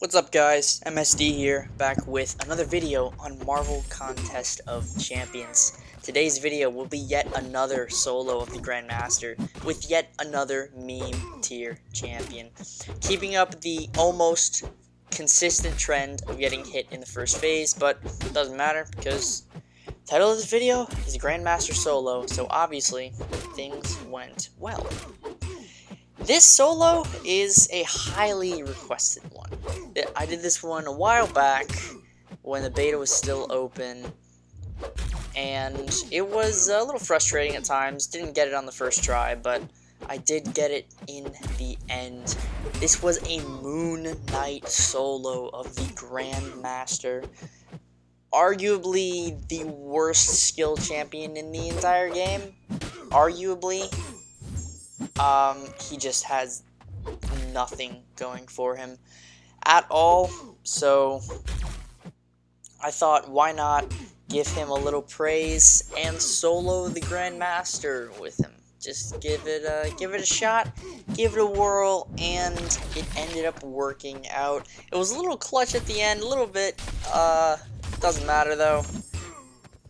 What's up guys, MSD here, back with another video on Marvel Contest of Champions. Today's video will be yet another solo of the GrandMaster, with yet another meme tier champion. Keeping up the almost consistent trend of getting hit in the first phase, but it doesn't matter because the title of this video is GrandMaster Solo, so obviously things went well. This solo is a highly requested one. I did this one a while back when the beta was still open, and it was a little frustrating at times. Didn't get it on the first try, but I did get it in the end. This was a Moon Knight solo of the GrandMaster. Arguably the worst skill champion in the entire game. Arguably. He just has nothing going for him at all, so I thought, why not give him a little praise and solo the GrandMaster with him? Just give it a shot, give it a whirl, and it ended up working out. It was a little clutch at the end, a little bit. Doesn't matter though,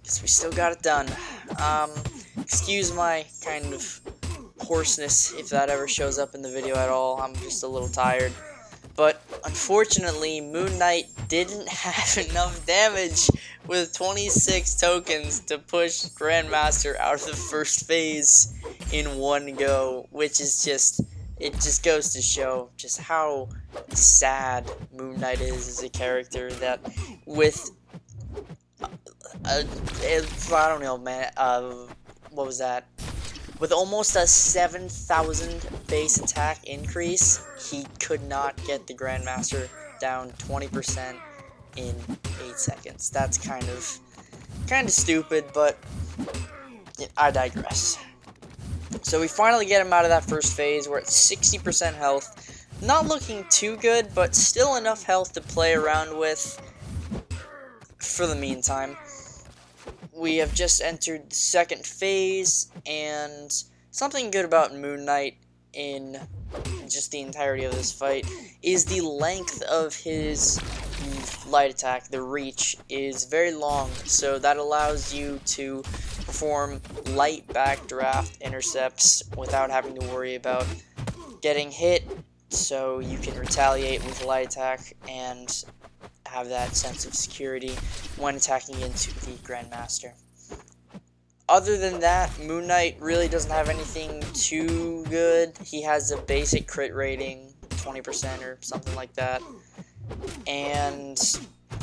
because we still got it done. Excuse my kind of hoarseness if that ever shows up in the video at all. I'm just a little tired. But unfortunately, Moon Knight didn't have enough damage with 26 tokens to push GrandMaster out of the first phase in one go, which is it just goes to show just how sad Moon Knight is as a character, that with I don't know, man, what was that? With almost a 7,000 base attack increase, he could not get the GrandMaster down 20% in 8 seconds. That's kind of stupid, but I digress. So we finally get him out of that first phase. We're at 60% health. Not looking too good, but still enough health to play around with for the meantime. We have just entered the second phase, and something good about Moon Knight in just the entirety of this fight is the length of his light attack. The reach is very long, so that allows you to perform light backdraft intercepts without having to worry about getting hit, so you can retaliate with light attack and have that sense of security when attacking into the GrandMaster. Other than that, Moon Knight really doesn't have anything too good. He has a basic crit rating, 20% or something like that. And,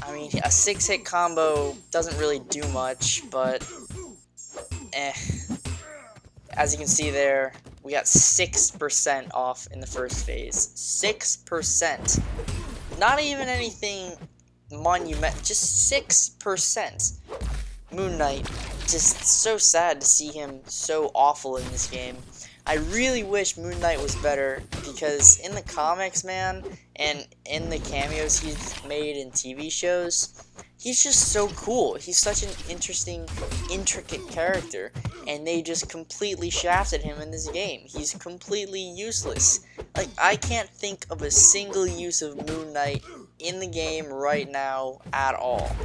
I mean, a 6-hit combo doesn't really do much, but as you can see there, we got 6% off in the first phase. 6%. Not even anything monumental, just 6%. Moon Knight, just so sad to see him so awful in this game. I really wish Moon Knight was better, because in the comics, man, and in the cameos he's made in TV shows, he's just so cool. He's such an interesting, intricate character, and they just completely shafted him in this game. He's completely useless. Like, I can't think of a single use of Moon Knight in the game right now at all.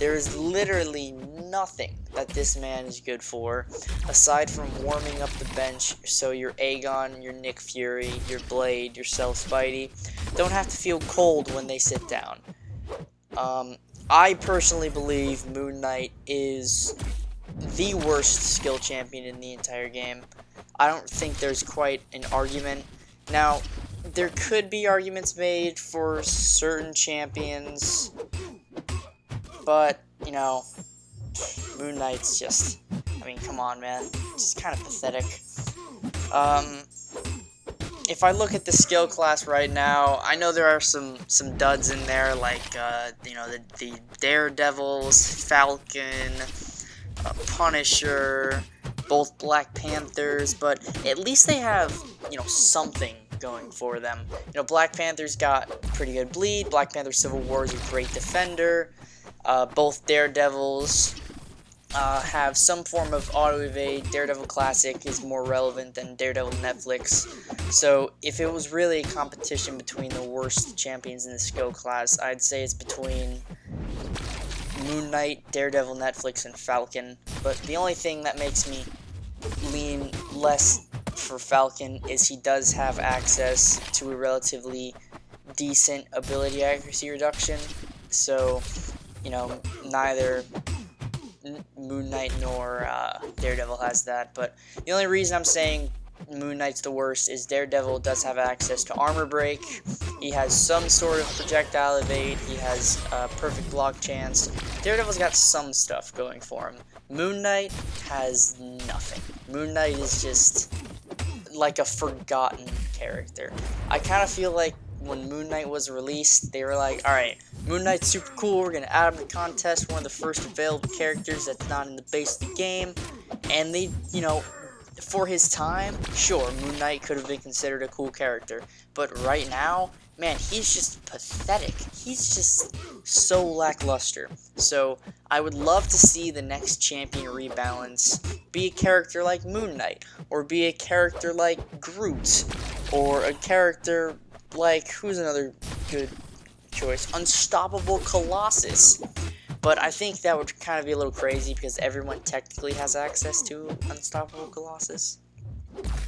There is literally nothing that this man is good for, aside from warming up the bench so your Aegon, your Nick Fury, your Blade, your Self Spidey don't have to feel cold when they sit down. I personally believe Moon Knight is the worst skill champion in the entire game. I don't think there's quite an argument. Now, there could be arguments made for certain champions, but, you know, Moon Knight's just, I mean, come on, man, just kind of pathetic. If I look at the skill class right now, I know there are some duds in there, like, you know, the Daredevils, Falcon, Punisher, both Black Panthers, but at least they have, you know, something going for them. You know, Black Panther's got pretty good bleed. Black Panther Civil War is a great defender. Both Daredevils have some form of auto evade. Daredevil Classic is more relevant than Daredevil Netflix. So if it was really a competition between the worst champions in the skill class, I'd say it's between Moon Knight, Daredevil Netflix, and Falcon. But the only thing that makes me lean less for Falcon is he does have access to a relatively decent ability accuracy reduction. So, you know, neither Moon Knight nor Daredevil has that. But the only reason I'm saying Moon Knight's the worst is Daredevil does have access to armor break. He has some sort of projectile evade. He has perfect block chance. Daredevil's got some stuff going for him. Moon Knight has nothing. Moon Knight is just like a forgotten character. I kind of feel like when Moon Knight was released, they were like, alright, Moon Knight's super cool, we're going to add him to the contest, one of the first available characters that's not in the base of the game, and they, you know, for his time, sure, Moon Knight could have been considered a cool character, but right now, man, he's just pathetic. He's just so lackluster. So, I would love to see the next champion rebalance be a character like Moon Knight, or be a character like Groot, or a character like, who's another good choice? Unstoppable Colossus. But I think that would kind of be a little crazy because everyone technically has access to Unstoppable Colossus.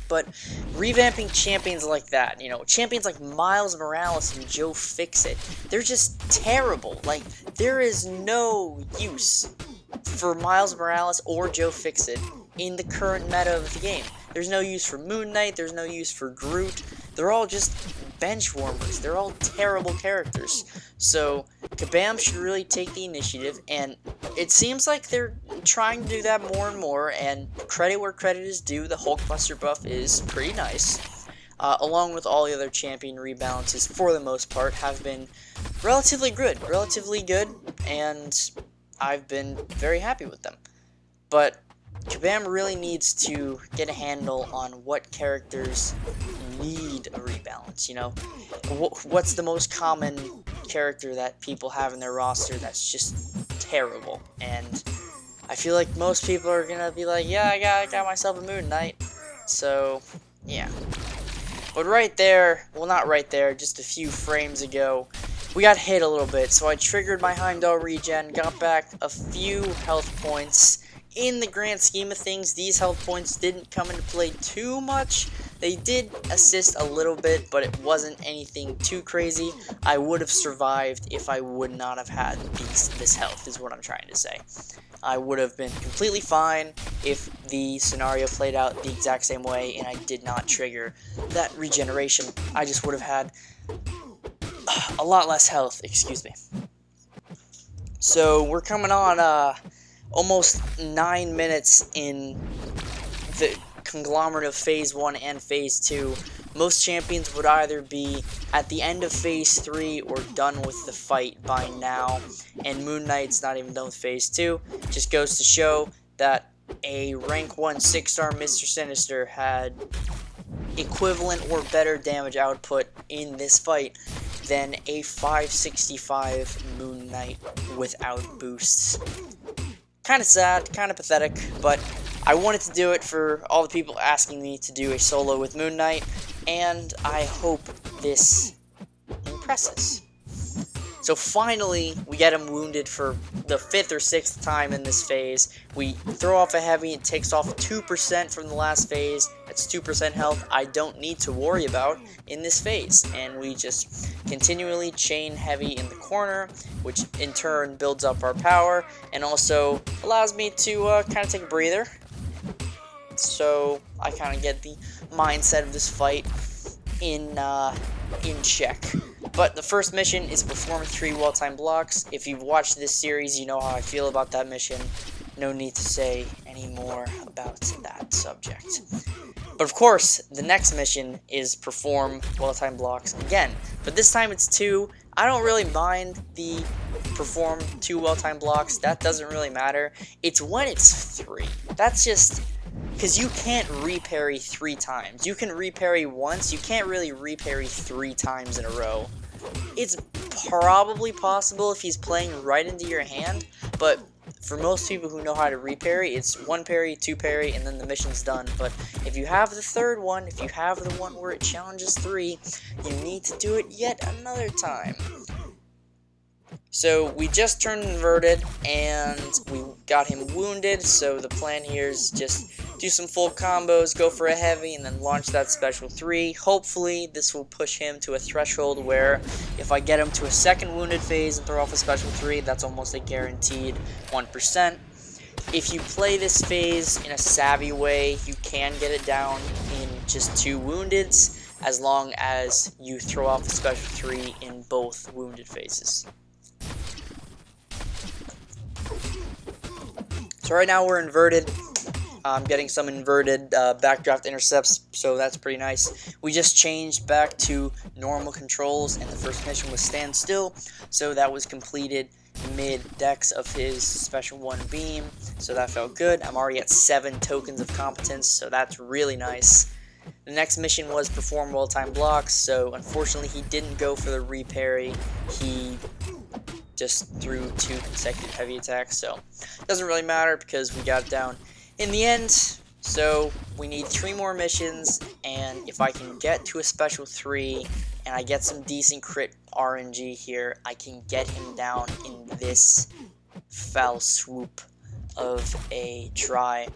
But revamping champions like that, you know, champions like Miles Morales and Joe Fixit, they're just terrible. Like, there is no use for Miles Morales or Joe Fixit in the current meta of the game. There's no use for Moon Knight, there's no use for Groot. They're all just bench warmers. They're all terrible characters. So, Kabam should really take the initiative, and it seems like they're trying to do that more and more, and credit where credit is due, the Hulkbuster buff is pretty nice. Along with all the other champion rebalances, for the most part, have been relatively good, and I've been very happy with them. But Kabam really needs to get a handle on what characters need a rebalance, you know? What's the most common character that people have in their roster that's just terrible? And I feel like most people are gonna be like, yeah, I got myself a Moon Knight. So, yeah. But right there, well, not right there, just a few frames ago, we got hit a little bit, so I triggered my Heimdall regen, got back a few health points. In the grand scheme of things, these health points didn't come into play too much. They did assist a little bit, but it wasn't anything too crazy. I would have survived if I would not have had this health, is what I'm trying to say. I would have been completely fine if the scenario played out the exact same way and I did not trigger that regeneration. I just would have had a lot less health, excuse me. So, we're coming on, almost 9 minutes in the conglomerate of Phase 1 and Phase 2. Most champions would either be at the end of Phase 3 or done with the fight by now, and Moon Knight's not even done with Phase 2. Just goes to show that a rank 1 6-star Mr. Sinister had equivalent or better damage output in this fight than a 565 Moon Knight without boosts. Kind of sad, kind of pathetic, but I wanted to do it for all the people asking me to do a solo with Moon Knight, and I hope this impresses. So finally, we get him wounded for the 5th or 6th time in this phase. We throw off a heavy, it takes off 2% from the last phase. That's 2% health I don't need to worry about in this phase. And we just continually chain heavy in the corner, which in turn builds up our power, and also allows me to kind of take a breather. So I kind of get the mindset of this fight in check. But the first mission is perform 3 well-timed blocks. If you've watched this series, you know how I feel about that mission. No need to say any more about that subject. But of course, the next mission is perform well-timed blocks again. But this time it's 2. I don't really mind the perform 2 well-timed blocks. That doesn't really matter. It's when it's 3. That's just... because you can't reparry 3 times. You can reparry once, you can't really reparry 3 times in a row. It's probably possible if he's playing right into your hand, but for most people who know how to reparry, it's 1 parry, 2 parry, and then the mission's done. But if you have the third one, if you have the one where it challenges 3, you need to do it yet another time. So we just turned inverted, and we got him wounded, so the plan here is just do some full combos, go for a heavy, and then launch that special 3. Hopefully, this will push him to a threshold where if I get him to a second wounded phase and throw off a special 3, that's almost a guaranteed 1%. If you play this phase in a savvy way, you can get it down in just 2 woundeds, as long as you throw off a special 3 in both wounded phases. So right now we're inverted. I'm getting some inverted backdraft intercepts, so that's pretty nice. We just changed back to normal controls, and the first mission was stand still, so that was completed mid-dex of his special 1 beam, so that felt good. I'm already at 7 tokens of competence, so that's really nice. The next mission was perform well-timed blocks, so unfortunately he didn't go for the reparry. He just threw 2 consecutive heavy attacks, so it doesn't really matter because we got it down in the end. So we need 3 more missions, and if I can get to a special 3 and I get some decent crit RNG here, I can get him down in this foul swoop of a try.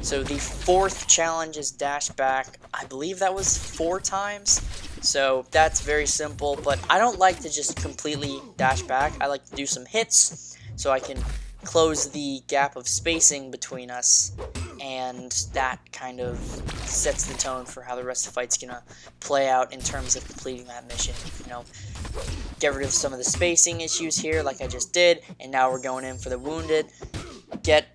So the 4th challenge is dash back. I believe that was 4 times. So that's very simple, but I don't like to just completely dash back. I like to do some hits so I can close the gap of spacing between us, and that kind of sets the tone for how the rest of the fight's gonna play out in terms of completing that mission. You know, get rid of some of the spacing issues here like I just did, and now we're going in for the wounded. Get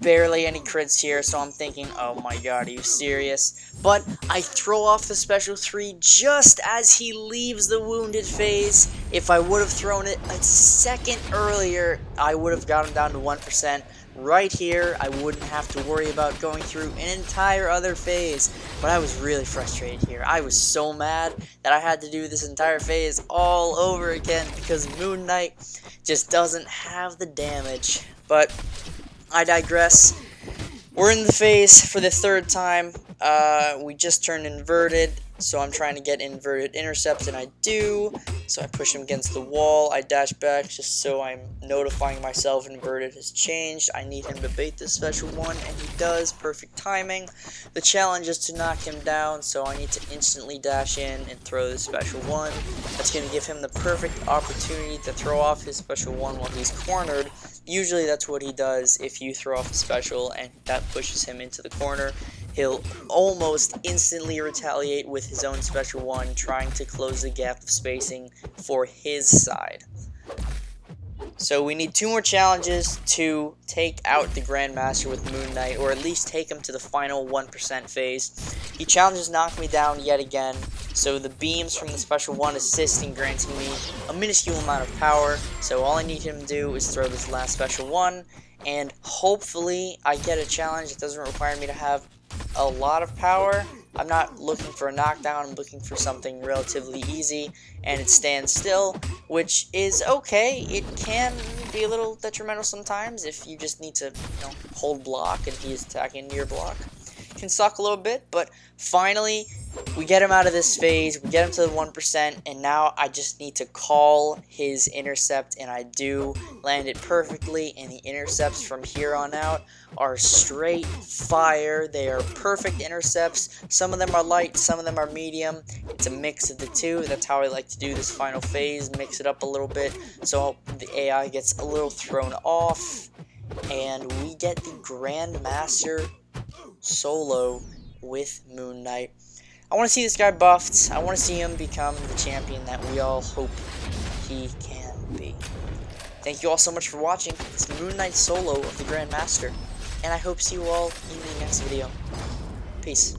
barely any crits here, so I'm thinking, oh my god, are you serious? But I throw off the special 3 just as he leaves the wounded phase. If I would have thrown it a second earlier, I would have got him down to 1%. Right here, I wouldn't have to worry about going through an entire other phase. But I was really frustrated here. I was so mad that I had to do this entire phase all over again because Moon Knight just doesn't have the damage. But I digress. We're in the phase for the 3rd time. We just turned inverted, so I'm trying to get inverted intercepts, and I do. So I push him against the wall. I dash back just so I'm notifying myself inverted has changed. I need him to bait this special 1, and he does. Perfect timing. The challenge is to knock him down, so I need to instantly dash in and throw this special 1. That's going to give him the perfect opportunity to throw off his special 1 while he's cornered. Usually that's what he does if you throw off a special and that pushes him into the corner. He'll almost instantly retaliate with his own special 1, trying to close the gap of spacing for his side. So we need 2 more challenges to take out the GrandMaster with Moon Knight, or at least take him to the final 1% phase. He challenges knock me down yet again, so the beams from the special 1 assist in granting me a minuscule amount of power. So all I need him to do is throw this last special 1, and hopefully I get a challenge that doesn't require me to have a lot of power. I'm not looking for a knockdown, I'm looking for something relatively easy, and it stands still, which is okay. It can be a little detrimental sometimes if you just need to, hold block and he's attacking your block. It can suck a little bit, but finally we get him out of this phase, we get him to the 1%, and now I just need to call his intercept, and I do land it perfectly, and the intercepts from here on out are straight fire. They are perfect intercepts. Some of them are light, some of them are medium. It's a mix of the 2. That's how I like to do this final phase, mix it up a little bit so the AI gets a little thrown off, and we get the GrandMaster solo with Moon Knight. I want to see this guy buffed. I want to see him become the champion that we all hope he can be. Thank you all so much for watching. It's Moon Knight solo of the GrandMaster, and I hope to see you all in the next video. Peace.